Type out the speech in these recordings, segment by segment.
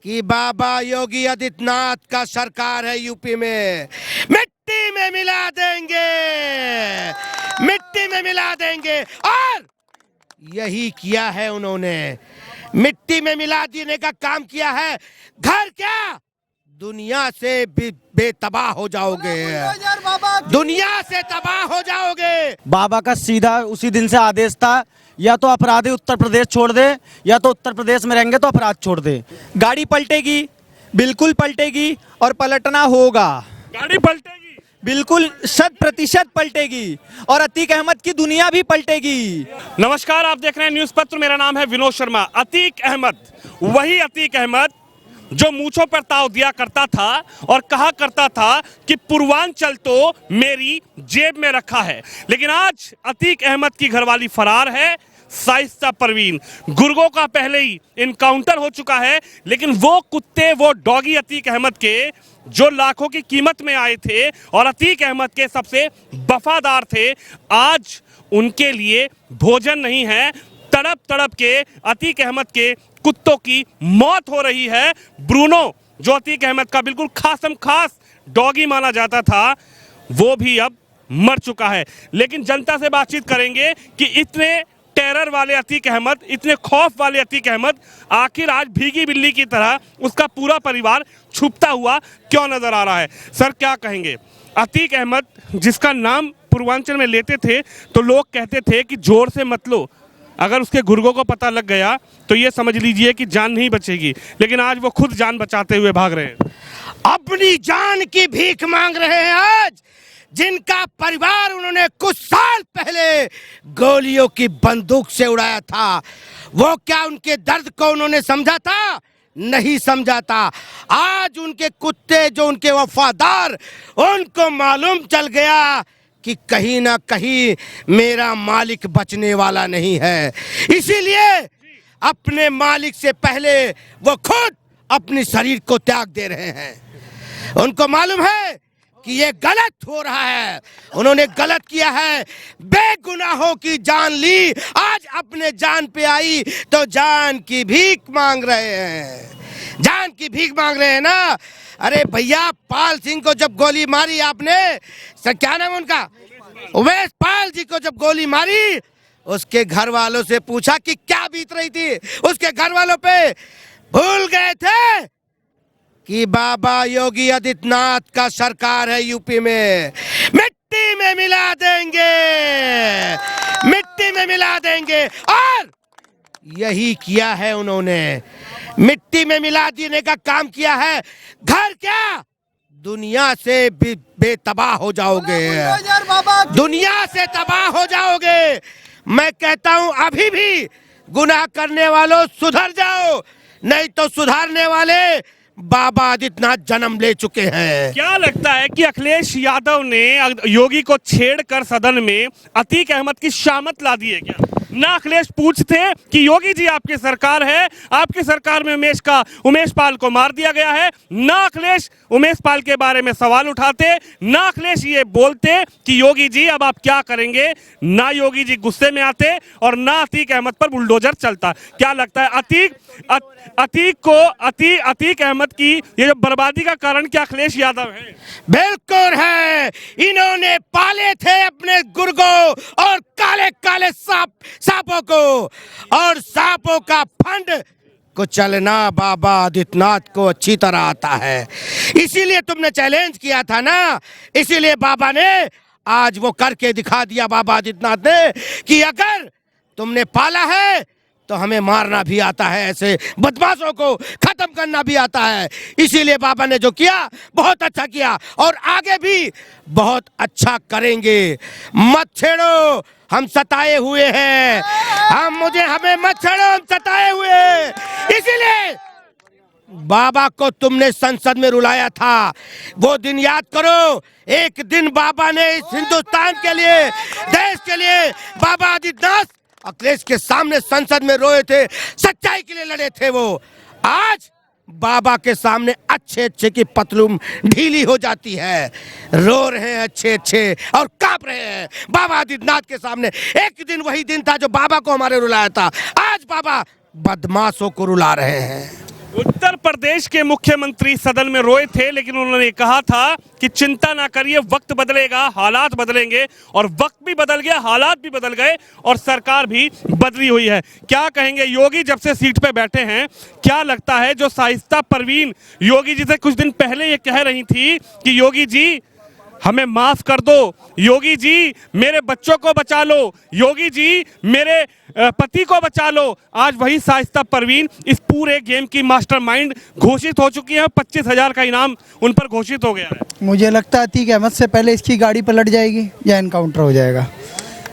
कि बाबा योगी आदित्यनाथ का सरकार है यूपी में, मिट्टी में मिला देंगे, मिट्टी में मिला देंगे। और यही किया है उन्होंने, मिट्टी में मिला देने का काम किया है। घर क्या, दुनिया से बेतबाह हो जाओगे, दुनिया से तबाह हो जाओगे। बाबा का सीधा उसी दिन से आदेश था, या तो अपराधी उत्तर प्रदेश छोड़ दे, या तो उत्तर प्रदेश में रहेंगे तो अपराध छोड़ दे। गाड़ी पलटेगी, बिल्कुल पलटेगी और पलटना होगा। गाड़ी पलटेगी, बिल्कुल 100% पलटेगी और अतीक अहमद की दुनिया भी पलटेगी। नमस्कार, आप देख रहे हैं न्यूज पत्र। मेरा नाम है विनोद शर्मा। अतीक अहमद, वही अतीक अहमद जो मूंछों पर ताव दिया करता था और कहा करता था कि पूर्वांचल तो मेरी जेब में रखा है, लेकिन आज अतीक अहमद की घरवाली फरार है। शाइस्ता परवीन, गुर्गों का पहले ही इनकाउंटर हो चुका है, लेकिन वो कुत्ते, वो डॉगी अतीक अहमद के जो लाखों की कीमत में आए थे और अतीक अहमद के सबसे वफादार थे, आज उनके लिए भोजन नहीं है। तड़प तड़प के अतीक अहमद के कुत्तों की मौत हो रही है। ब्रूनो, जो अतीक अहमद का बिल्कुल खासम खास डॉगी माना जाता था, वो भी अब मर चुका है। लेकिन जनता से बातचीत करेंगे कि इतने टेरर वाले अतीक अहमद, इतने खौफ वाले अतीक अहमद, आखिर आज भीगी बिल्ली की तरह उसका पूरा परिवार छुपता हुआ क्यों नजर आ रहा है। सर, क्या कहेंगे? अतीक अहमद जिसका नाम पूर्वांचल में लेते थे तो लोग कहते थे कि जोर से मत लो, अगर उसके गुर्गों को पता लग गया तो ये समझ लीजिए कि जान नहीं बचेगी। लेकिन आज वो खुद जान बचाते हुए भाग रहे हैं, अपनी जान की भीख मांग रहे हैं। आज जिनका परिवार उन्होंने कुछ साल पहले गोलियों की बंदूक से उड़ाया था, वो क्या उनके दर्द को उन्होंने समझा था? नहीं समझा था। आज उनके कुत्ते, जो उनके वफादार, उनको मालूम चल गया कि कहीं ना कहीं मेरा मालिक बचने वाला नहीं है। इसीलिए अपने मालिक से पहले वो खुद अपने शरीर को त्याग दे रहे हैं। उनको मालूम है कि ये गलत हो रहा है, उन्होंने गलत किया है, बेगुनाहों की जान ली, आज अपने जान पे आई तो जान की भीख मांग रहे हैं, जान की भीख मांग रहे हैं ना। अरे भैया, पाल सिंह को जब गोली मारी आपने, सर क्या नाम उनका, उमेश पाल जी को जब गोली मारी, उसके घर वालों से पूछा कि क्या बीत रही थी उसके घर वालों पे? भूल गए थे कि बाबा योगी आदित्यनाथ का सरकार है यूपी में, मिट्टी में मिला देंगे, मिट्टी में मिला देंगे। और यही किया है उन्होंने, मिट्टी में मिला देने का काम किया है। घर क्या, दुनिया से बेतबाह हो जाओगे, दुनिया से तबाह हो जाओगे। मैं कहता हूं अभी भी गुनाह करने वालों सुधर जाओ, नहीं तो सुधारने वाले बाबा आदित्यनाथ जन्म ले चुके हैं। क्या लगता है कि अखिलेश यादव ने योगी को छेड़कर सदन में अतीक अहमद की शामत ला दी है क्या? ना अखिलेश पूछते कि योगी जी आपकी सरकार है, आपकी सरकार में उमेश पाल को मार दिया गया है, ना अखिलेश उमेश पाल के बारे में सवाल उठाते, ना अखिलेश ये बोलते कि योगी जी अब आप क्या करेंगे, ना योगी जी गुस्से में आते और ना अतीक अहमद पर बुलडोजर चलता। क्या लगता है अतीक अहमद की ये जो बर्बादी का कारण क्या अखिलेश यादव है? बिल्कुल है, इन्होंने पाले थे अपने गुर्गों और काले काले सांपों को, और सांपों का फंड को चलना बाबा आदित्यनाथ को अच्छी तरह आता है। इसीलिए तुमने चैलेंज किया था ना, इसीलिए बाबा ने आज वो करके दिखा दिया, बाबा आदित्यनाथ ने, कि अगर तुमने पाला है तो हमें मारना भी आता है, ऐसे बदमाशों को खत्म करना भी आता है। इसीलिए बाबा ने जो किया बहुत अच्छा किया और आगे भी बहुत अच्छा करेंगे। मत छेड़ो, हम सताए हुए हैं, हमें मत छेड़ो, हम सताए हुए हैं। इसीलिए बाबा को तुमने संसद में रुलाया था, वो दिन याद करो। एक दिन बाबा ने इस हिंदुस्तान के लिए, देश के लिए, बाबा आदित्यनाथ अखिलेश के सामने संसद में रोए थे, सच्चाई के लिए लड़े थे। वो आज बाबा के सामने अच्छे अच्छे की पतलून ढीली हो जाती है, रो रहे हैं अच्छे अच्छे और कांप रहे हैं बाबा आदित्यनाथ के सामने। एक दिन वही दिन था जो बाबा को हमारे रुलाया था, आज बाबा बदमाशों को रुला रहे हैं। उत्तर प्रदेश के मुख्यमंत्री सदन में रोए थे, लेकिन उन्होंने कहा था कि चिंता ना करिए, वक्त बदलेगा, हालात बदलेंगे। और वक्त भी बदल गया, हालात भी बदल गए और सरकार भी बदली हुई है। क्या कहेंगे योगी जब से सीट पे बैठे हैं? क्या लगता है जो शाइस्ता परवीन योगी जी से कुछ दिन पहले ये कह रही थी कि योगी जी हमें माफ कर दो, योगी जी मेरे बच्चों को बचा लो, योगी जी मेरे पति को बचा लो, आज वही शाइस्ता परवीन इस पूरे गेम की मास्टरमाइंड घोषित हो चुकी है। 25,000 का इनाम उन पर घोषित हो गया है। मुझे लगता है अतीक अहमद से पहले इसकी गाड़ी पलट जाएगी या एनकाउंटर हो जाएगा।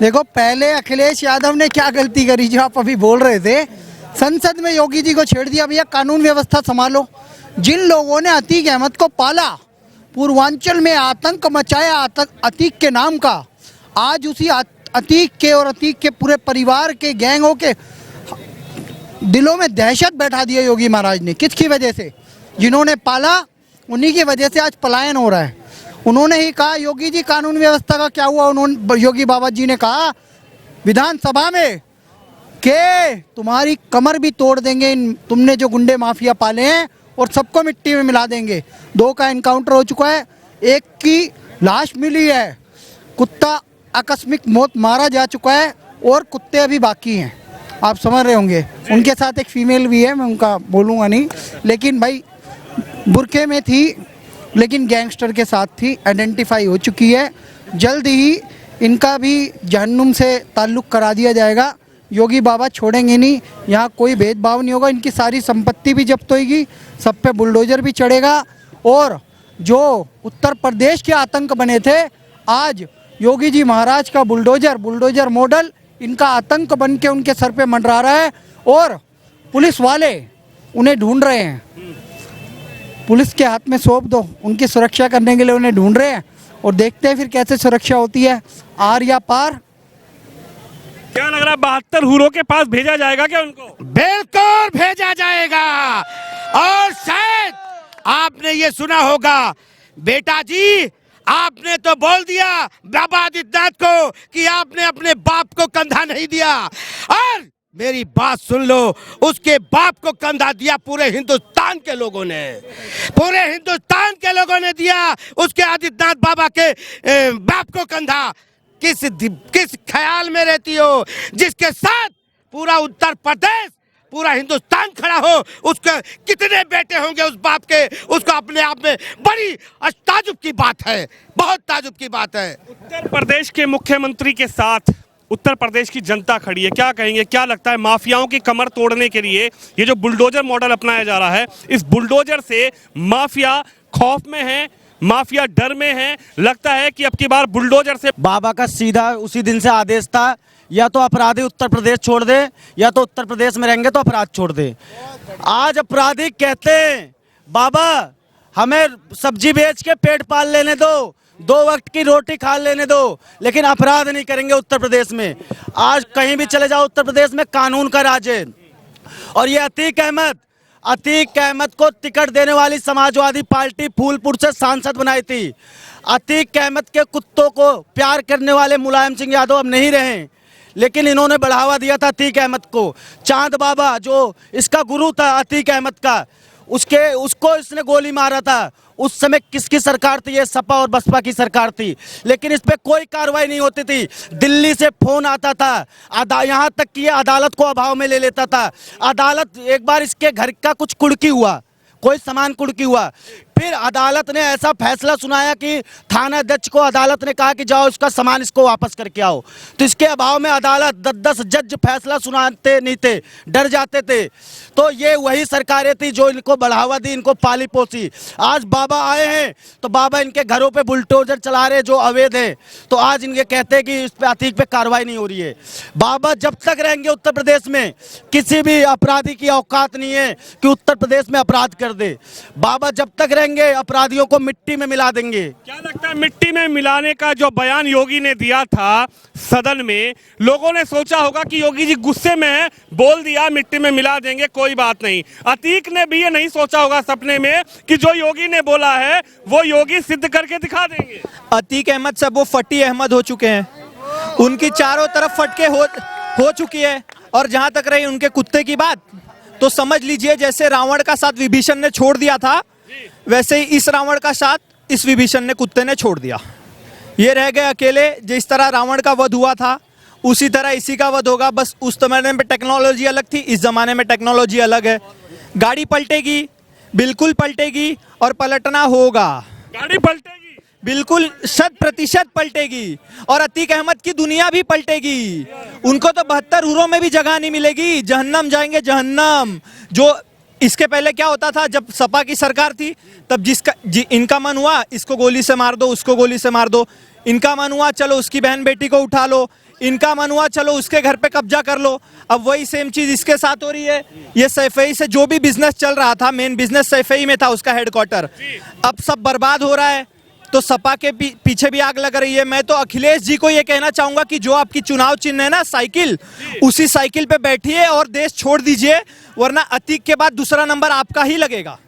देखो पहले अखिलेश यादव ने क्या गलती करी जो आप अभी बोल रहे थे, संसद में योगी जी को छेड़ दिया, भैया कानून व्यवस्था संभालो। जिन लोगों ने अतीक अहमद को पाला, पूर्वांचल में आतंक मचाया अतीक के नाम का, आज उसी अतीक के और अतीक के पूरे परिवार के गैंगों के दिलों में दहशत बैठा दिया योगी महाराज ने। किसकी वजह से? जिन्होंने पाला उन्हीं की वजह से आज पलायन हो रहा है। उन्होंने ही कहा, योगी जी कानून व्यवस्था का क्या हुआ? उन्होंने योगी बाबा जी ने कहा विधानसभा में कि तुम्हारी कमर भी तोड़ देंगे, तुमने जो गुंडे माफिया पाले हैं, और सबको मिट्टी में मिला देंगे। 2 का एनकाउंटर हो चुका है, 1 की लाश मिली है, कुत्ता आकस्मिक मौत मारा जा चुका है और कुत्ते अभी बाकी हैं। आप समझ रहे होंगे, उनके साथ एक फीमेल भी है, मैं उनका बोलूँगा नहीं, लेकिन भाई बुरके में थी, लेकिन गैंगस्टर के साथ थी, आइडेंटिफाई हो चुकी है। जल्द ही इनका भी जहन्नुम से ताल्लुक़ करा दिया जाएगा। योगी बाबा छोड़ेंगे नहीं, यहाँ कोई भेदभाव नहीं होगा। इनकी सारी संपत्ति भी जब्त होगी, सब पे बुलडोजर भी चढ़ेगा। और जो उत्तर प्रदेश के आतंक बने थे, आज योगी जी महाराज का बुलडोजर मॉडल इनका आतंक बन के उनके सर पे मंडरा रहा है। और पुलिस वाले उन्हें ढूंढ रहे हैं, पुलिस के हाथ में सौंप दो, उनकी सुरक्षा करने के लिए उन्हें ढूंढ रहे हैं। और देखते हैं फिर कैसे सुरक्षा होती है, आर या पार। क्या लग रहा है 72 हुरों के पास भेजा जाएगा क्या उनको? बिल्कुल भेजा जाएगा। और शायद आपने ये सुना होगा, बेटा जी आपने तो बोल दिया बाबा आदित्यनाथ को कि आपने अपने बाप को कंधा नहीं दिया, और मेरी बात सुन लो, उसके बाप को कंधा दिया पूरे हिंदुस्तान के लोगों ने, पूरे हिंदुस्तान के लोगों ने दिया उसके आदित्यनाथ बाबा के बाप को कंधा। किस ख्याल में रहती हो जिसके साथ पूरा उत्तर प्रदेश, पूरा हिंदुस्तान खड़ा हो? उसके कितने बेटे होंगे उस बाप के? उसको अपने आप में बड़ी ताजुब की बात है, बहुत ताजुब की बात है। उत्तर प्रदेश के मुख्यमंत्री के साथ उत्तर प्रदेश की जनता खड़ी है, क्या कहेंगे? क्या लगता है माफियाओं की कमर तोड़ने के लिए ये जो बुलडोजर मॉडल अपनाया जा रहा है, इस बुलडोजर से माफिया खौफ में है, माफिया डर में है? लगता है कि अब की बार बुलडोजर से बाबा का सीधा उसी दिन से आदेश था, या तो अपराधी उत्तर प्रदेश छोड़ दे, या तो उत्तर प्रदेश में रहेंगे तो अपराध छोड़ दे। आज अपराधी कहते हैं बाबा हमें सब्जी बेच के पेट पाल लेने दो, 2 वक्त की रोटी खा लेने दो, लेकिन अपराध नहीं करेंगे उत्तर प्रदेश में। आज कहीं भी चले जाओ उत्तर प्रदेश में कानून का राज है। और ये अतीक अहमद को टिकट देने वाली समाजवादी पार्टी फूलपुर से सांसद बनाई थी। अतीक अहमद के कुत्तों को प्यार करने वाले मुलायम सिंह यादव अब नहीं रहे, लेकिन इन्होंने बढ़ावा दिया था अतीक अहमद को। चांद बाबा जो इसका गुरु था अतीक अहमद का, उसको इसने गोली मारा था। उस समय किसकी सरकार थी? ये सपा और बसपा की सरकार थी, लेकिन इस पे कोई कार्रवाई नहीं होती थी। दिल्ली से फोन आता था, यहाँ तक कि ये अदालत को अभाव में ले लेता था। अदालत एक बार इसके घर का कुछ कुड़की हुआ, कोई सामान कुड़की हुआ, फिर अदालत ने ऐसा फैसला सुनाया कि थाना अध्यक्ष को अदालत ने कहा कि जाओ इसका सामान इसको वापस करके आओ। तो इसके अभाव में अदालत 10-10 जज फैसला सुनाते नहीं थे, डर जाते थे। तो ये वही सरकारें थी जो इनको बढ़ावा दी, इनको पाली पोसी। आज बाबा आए हैं तो बाबा इनके घरों पे बुलडोजर चला रहे जो अवैध है, तो आज इनके कहते हैं कि इस पे अतीक पे कार्रवाई नहीं हो रही है। बाबा जब तक रहेंगे उत्तर प्रदेश में, किसी भी अपराधी की औकात नहीं है कि उत्तर प्रदेश में अपराध कर दे। बाबा जब तक रहेंगे अपराधियों को मिट्टी में मिला देंगे। क्या लगता है मिट्टी में मिलाने का जो बयान योगी ने दिया था सदन में, लोगों ने सोचा होगा कि योगी जी गुस्से में है, बोल दिया मिट्टी में मिला देंगे, कोई बात नहीं। अतीक ने भी ये नहीं सोचा होगा सपने में कि जो योगी ने बोला है वो योगी सिद्ध करके दिखा देंगे। अतीक अहमद सब वो फटी अहमद हो चुके हैं, उनकी चारों तरफ फटके हो चुकी है। और जहां तक रही उनके कुत्ते की बात, तो समझ लीजिए जैसे रावण का साथ विभीषण ने छोड़ दिया था, वैसे ही इस रावण का साथ इस विभीषण ने, कुत्ते ने छोड़ दिया। ये रह गए अकेले। जिस तरह रावण का वध हुआ था उसी तरह इसी का वध होगा। बस उस जमाने में टेक्नोलॉजी अलग थी, इस जमाने में टेक्नोलॉजी अलग है। गाड़ी पलटेगी, बिल्कुल पलटेगी और पलटना होगा। गाड़ी पलटेगी, बिल्कुल 100% पलटेगी और अतीक अहमद की दुनिया भी पलटेगी। उनको तो 72 हुरों में भी जगह नहीं मिलेगी, जहन्नम जाएंगे, जहन्नम। जो इसके पहले क्या होता था, जब सपा की सरकार थी तब इनका मन हुआ इसको गोली से मार दो, उसको गोली से मार दो, इनका मन हुआ चलो उसकी बहन बेटी को उठा लो, इनका मन हुआ चलो उसके घर पे कब्जा कर लो। अब वही सेम चीज इसके साथ हो रही है। ये सैफई से जो भी बिजनेस चल रहा था, मेन बिजनेस सैफई में था, उसका हेडक्वार्टर, अब सब बर्बाद हो रहा है। तो सपा के पीछे भी आग लग रही है। मैं तो अखिलेश जी को ये कहना चाहूंगा कि जो आपकी चुनाव चिन्ह है ना साइकिल, उसी साइकिल पे बैठिए और देश छोड़ दीजिए, वरना अतीक के बाद दूसरा नंबर आपका ही लगेगा।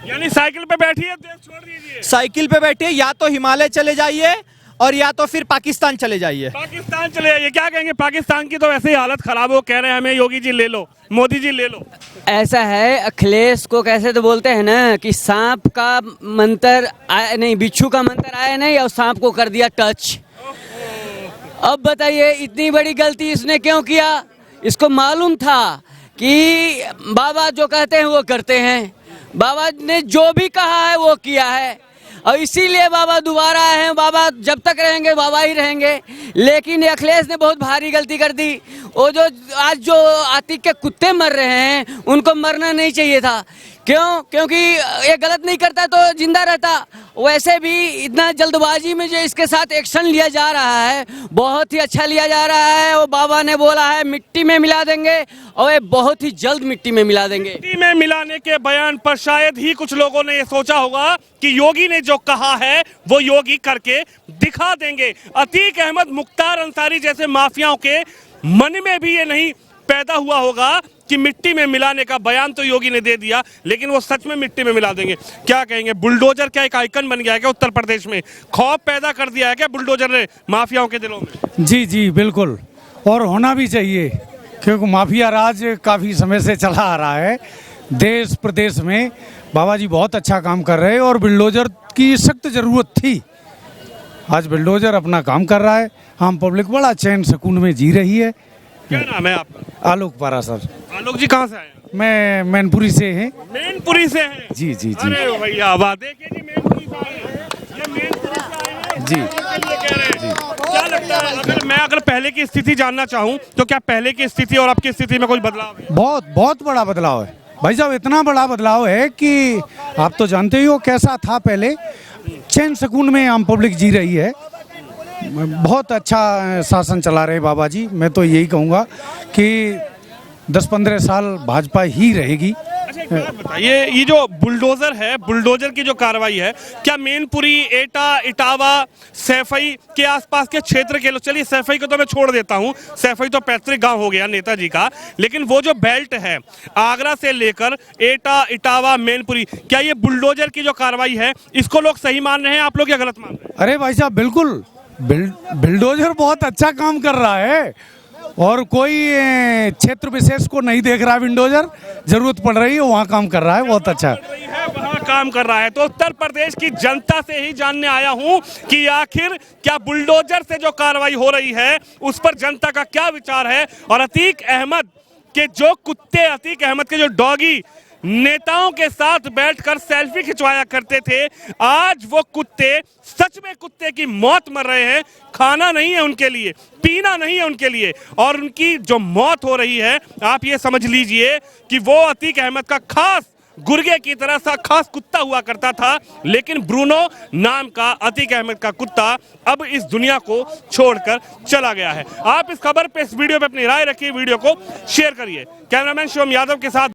यानी साइकिल पे बैठिए, देश छोड़ दीजिए। साइकिल पे बैठिए, या तो हिमालय चले जाइए और या तो फिर पाकिस्तान चले जाइए। पाकिस्तान चले जाइए। क्या कहेंगे, पाकिस्तान की तो वैसे ही हालत खराब हो, कह रहे हैं हमें योगी जी ले लो, मोदी जी ले लो। ऐसा है, अखिलेश को कैसे तो बोलते हैं ना कि सांप का मंत्र आया नहीं, बिच्छू का मंत्र आया नहीं और सांप को कर दिया टच। अब बताइए इतनी बड़ी गलती इसने क्यों किया? इसको मालूम था कि बाबा जो कहते हैं वो करते हैं, बाबा ने जो भी कहा है वो किया है और इसीलिए बाबा दोबारा आए हैं। बाबा जब तक रहेंगे बाबा ही रहेंगे। लेकिन अखिलेश ने बहुत भारी गलती कर दी। वो जो आज जो आतिक के कुत्ते मर रहे हैं उनको मरना नहीं चाहिए था। क्यों? क्योंकि ये गलत नहीं करता तो जिंदा रहता। वैसे भी इतना जल्दबाजी में जो इसके साथ एक्शन लिया जा रहा है बहुत ही अच्छा लिया जा रहा है। वो बाबा ने बोला है मिट्टी में मिला देंगे और ये बहुत ही जल्द मिट्टी में मिला देंगे। मिट्टी में मिलाने के बयान पर शायद ही कुछ लोगों ने ये सोचा होगा कि योगी ने जो कहा है वो योगी करके दिखा देंगे। अतीक अहमद, मुख्तार अंसारी जैसे माफियाओं के मन में भी ये नहीं पैदा हुआ होगा कि मिट्टी में मिलाने का बयान तो योगी ने दे दिया, लेकिन वो सच में मिट्टी में मिला देंगे। क्या कहेंगे, बुलडोजर क्या एक आइकन बन गया है क्या उत्तर प्रदेश में? खौफ पैदा कर दिया है क्या बुलडोजर ने माफियाओं के दिलों में? जी जी बिल्कुल, और होना भी चाहिए क्योंकि माफिया राज काफ़ी समय से चला आ रहा है देश प्रदेश में। बाबा जी बहुत अच्छा काम कर रहे हैं और बुलडोजर की सख्त ज़रूरत थी। आज बुलडोजर अपना काम कर रहा है, आम पब्लिक बड़ा चैन सुकून में जी रही है। क्या नाम है आपका? आलोक पारा सर। आलोक जी कहाँ से आए हैं? मैं मैनपुरी से हैं। मैनपुरी से हैं? जी जी जी अरे भैया वाह, देखिए जी मैनपुरी से आए हैं। ये मैनपुरी से आए हैं जी। ये कह रहे हैं। क्या लगता है, अगर पहले की स्थिति जानना चाहूँ तो क्या पहले की स्थिति और अब की स्थिति में कोई बदलाव है? बहुत बहुत बड़ा बदलाव है भाई साहब, इतना बड़ा बदलाव है कि आप तो जानते ही हो कैसा था पहले। चैन सुकून में आम पब्लिक जी रही है। बहुत अच्छा शासन चला रहे बाबा जी। मैं तो यही कहूँगा कि 10-15 साल भाजपा ही रहेगी। अच्छा एक बात बताइए, ये जो बुलडोजर है, बुलडोजर की जो कार्रवाई है, क्या मैनपुरी, एटा, इटावा, सैफई के आसपास के क्षेत्र के लोग, चलिए सैफई को तो मैं छोड़ देता हूँ, सैफई तो पैतृक गांव हो गया नेताजी का, लेकिन वो जो बेल्ट है आगरा से लेकर एटा, इटावा, मैनपुरी, क्या ये बुलडोजर की जो कार्रवाई है इसको लोग सही मान रहे हैं, आप लोग या गलत मान रहे हैं? अरे भाई साहब बिल्कुल, बुलडोजर बहुत अच्छा काम कर रहा है और कोई क्षेत्र विशेष को नहीं देख रहा है। बुलडोजर जरूरत पड़ रही है वहाँ काम कर रहा है, बहुत अच्छा वहाँ काम कर रहा है। तो उत्तर प्रदेश की जनता से ही जानने आया हूँ कि आखिर क्या बुलडोजर से जो कार्रवाई हो रही है उस पर जनता का क्या विचार है। और अतीक अहमद के जो कुत्ते, अतीक अहमद के जो डॉगी नेताओं के साथ बैठकर सेल्फी खिंचवाया करते थे, आज वो कुत्ते सच में कुत्ते की मौत मर रहे हैं। खाना नहीं है उनके लिए, पीना नहीं है उनके लिए, और उनकी जो मौत हो रही है आप ये समझ लीजिए कि वो अतीक अहमद का खास गुर्गे की तरह सा खास कुत्ता हुआ करता था, लेकिन ब्रूनो नाम का अतीक अहमद का कुत्ता अब इस दुनिया को छोड़कर चला गया है। आप इस खबर पे, इस वीडियो पे अपनी राय रखिए, वीडियो को शेयर करिए। कैमरामैन शिवम यादव के साथ